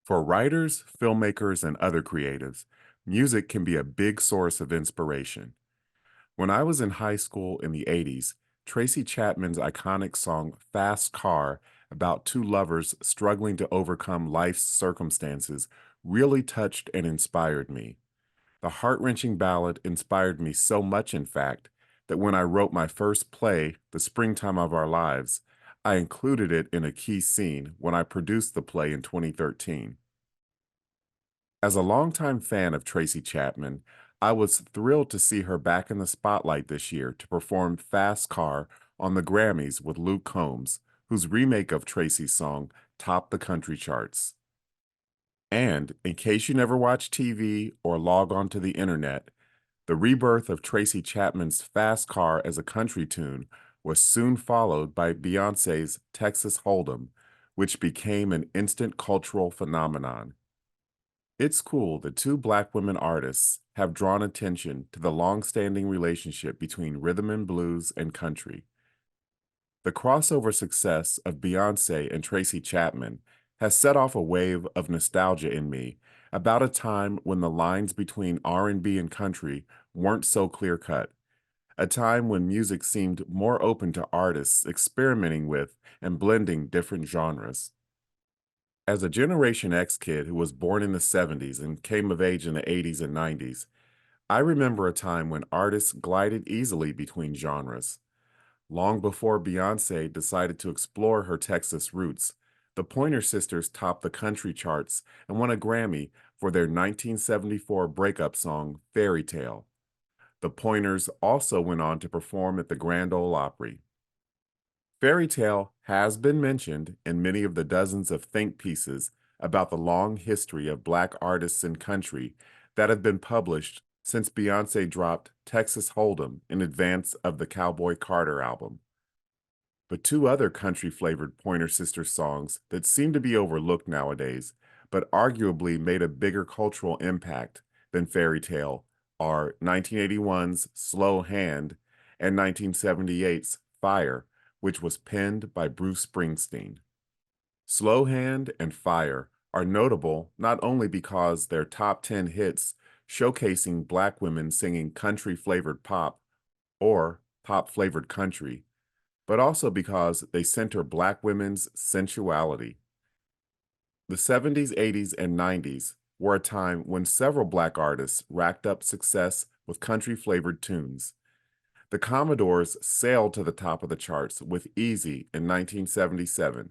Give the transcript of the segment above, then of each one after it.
For writers, filmmakers, and other creatives, music can be a big source of inspiration. When I was in high school in the 80s, Tracy Chapman's iconic song Fast Car about two lovers struggling to overcome life's circumstances really touched and inspired me. The heart wrenching ballad inspired me so much, in fact, that when I wrote my first play, The Springtime of Our Lives, I included it in a key scene when I produced the play in 2013. As a longtime fan of Tracy Chapman, I was thrilled to see her back in the spotlight this year to perform Fast Car on the Grammys with Luke Combs, whose remake of Tracy's song topped the country charts. And in case you never watch TV or log on to the internet, the rebirth of Tracy Chapman's Fast Car as a country tune was soon followed by Beyonce's Texas Hold'em, which became an instant cultural phenomenon. It's cool that two Black women artists have drawn attention to the long-standing relationship between rhythm and blues and country. The crossover success of Beyonce and Tracy Chapman has set off a wave of nostalgia in me about a time when the lines between R&B and country weren't so clear-cut, a time when music seemed more open to artists experimenting with and blending different genres. As a Generation X kid who was born in the 70s and came of age in the 80s and 90s, I remember a time when artists glided easily between genres. Long before Beyonce decided to explore her Texas roots, the Pointer Sisters topped the country charts and won a Grammy for their 1974 breakup song, Fairy Tale. The Pointers also went on to perform at the Grand Ole Opry. Fairy Tale has been mentioned in many of the dozens of think pieces about the long history of Black artists in country that have been published since Beyonce dropped Texas Hold'em in advance of the Cowboy Carter album. But two other country-flavored Pointer Sisters songs that seem to be overlooked nowadays, but arguably made a bigger cultural impact than Fairy Tale, are 1981's Slow Hand and 1978's Fire, which was penned by Bruce Springsteen. Slow Hand and Fire are notable not only because they're top 10 hits showcasing Black women singing country-flavored pop or pop-flavored country, but also because they center Black women's sensuality. The 70s, 80s, and 90s were a time when several Black artists racked up success with country-flavored tunes. The Commodores sailed to the top of the charts with Easy in 1977.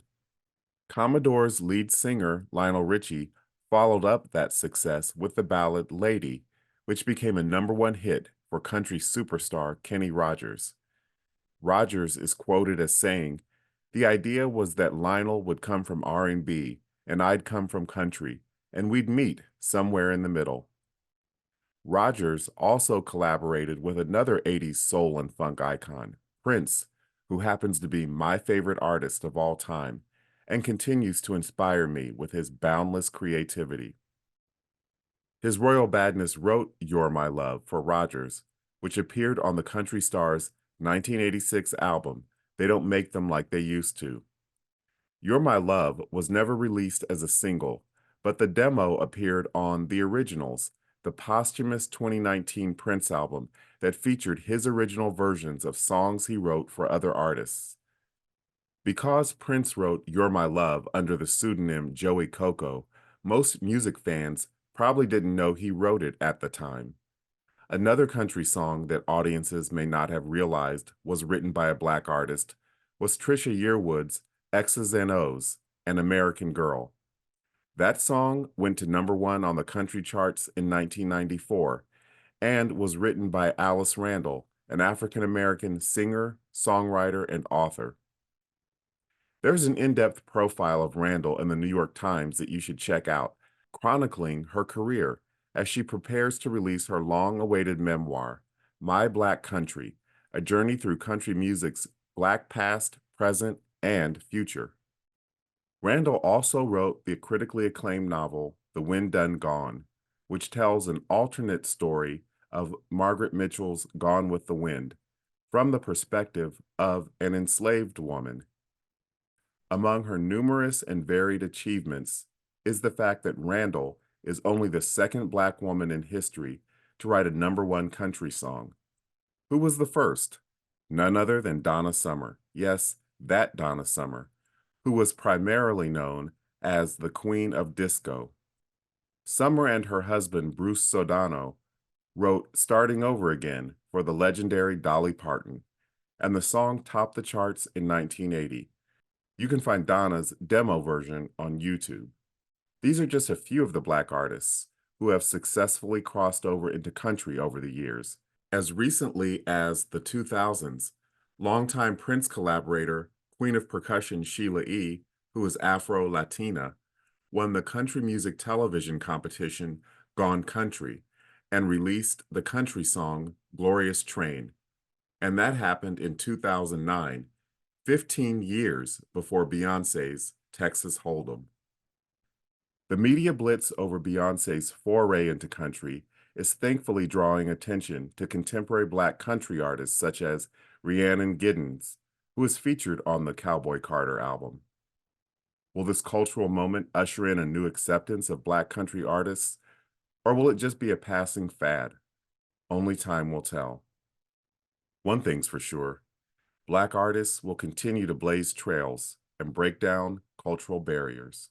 Commodores lead singer Lionel Richie followed up that success with the ballad Lady, which became a #1 hit for country superstar Kenny Rogers. Rogers is quoted as saying, "The idea was that Lionel would come from R&B and I'd come from country, and we'd meet somewhere in the middle." Rogers also collaborated with another 80s soul and funk icon, Prince, who happens to be my favorite artist of all time and continues to inspire me with his boundless creativity. His Royal Badness wrote You're My Love for Rogers, which appeared on the Country Stars' 1986 album, They Don't Make Them Like They Used to. You're My Love was never released as a single, but the demo appeared on The Originals, the posthumous 2019 Prince album that featured his original versions of songs he wrote for other artists. Because Prince wrote You're My Love under the pseudonym Joey Coco, most music fans probably didn't know he wrote it at the time. Another country song that audiences may not have realized was written by a Black artist was Trisha Yearwood's X's and O's, An American Girl. That song went to #1 on the country charts in 1994 and was written by Alice Randall, an African American singer, songwriter, and author. There's an in-depth profile of Randall in the New York Times that you should check out, chronicling her career as she prepares to release her long-awaited memoir, My Black Country, a journey through country music's Black past, present, and future. Randall also wrote the critically acclaimed novel The Wind Done Gone, which tells an alternate story of Margaret Mitchell's Gone with the Wind from the perspective of an enslaved woman. Among her numerous and varied achievements is the fact that Randall is only the second Black woman in history to write a #1 country song. Who was the first? None other than Donna Summer. Yes, that Donna Summer, who was primarily known as the Queen of Disco. Summer and her husband, Bruce Sodano, wrote Starting Over Again for the legendary Dolly Parton, and the song topped the charts in 1980. You can find Donna's demo version on YouTube. These are just a few of the Black artists who have successfully crossed over into country over the years. As recently as the 2000s, longtime Prince collaborator, Queen of Percussion Sheila E., who is Afro Latina, won the country music television competition Gone Country and released the country song Glorious Train. And that happened in 2009, 15 years before Beyonce's Texas Hold'em. The media blitz over Beyonce's foray into country is thankfully drawing attention to contemporary Black country artists such as Rhiannon Giddens, who is featured on the Cowboy Carter album. Will this cultural moment usher in a new acceptance of Black country artists, or will it just be a passing fad? Only time will tell. One thing's for sure, Black artists will continue to blaze trails and break down cultural barriers.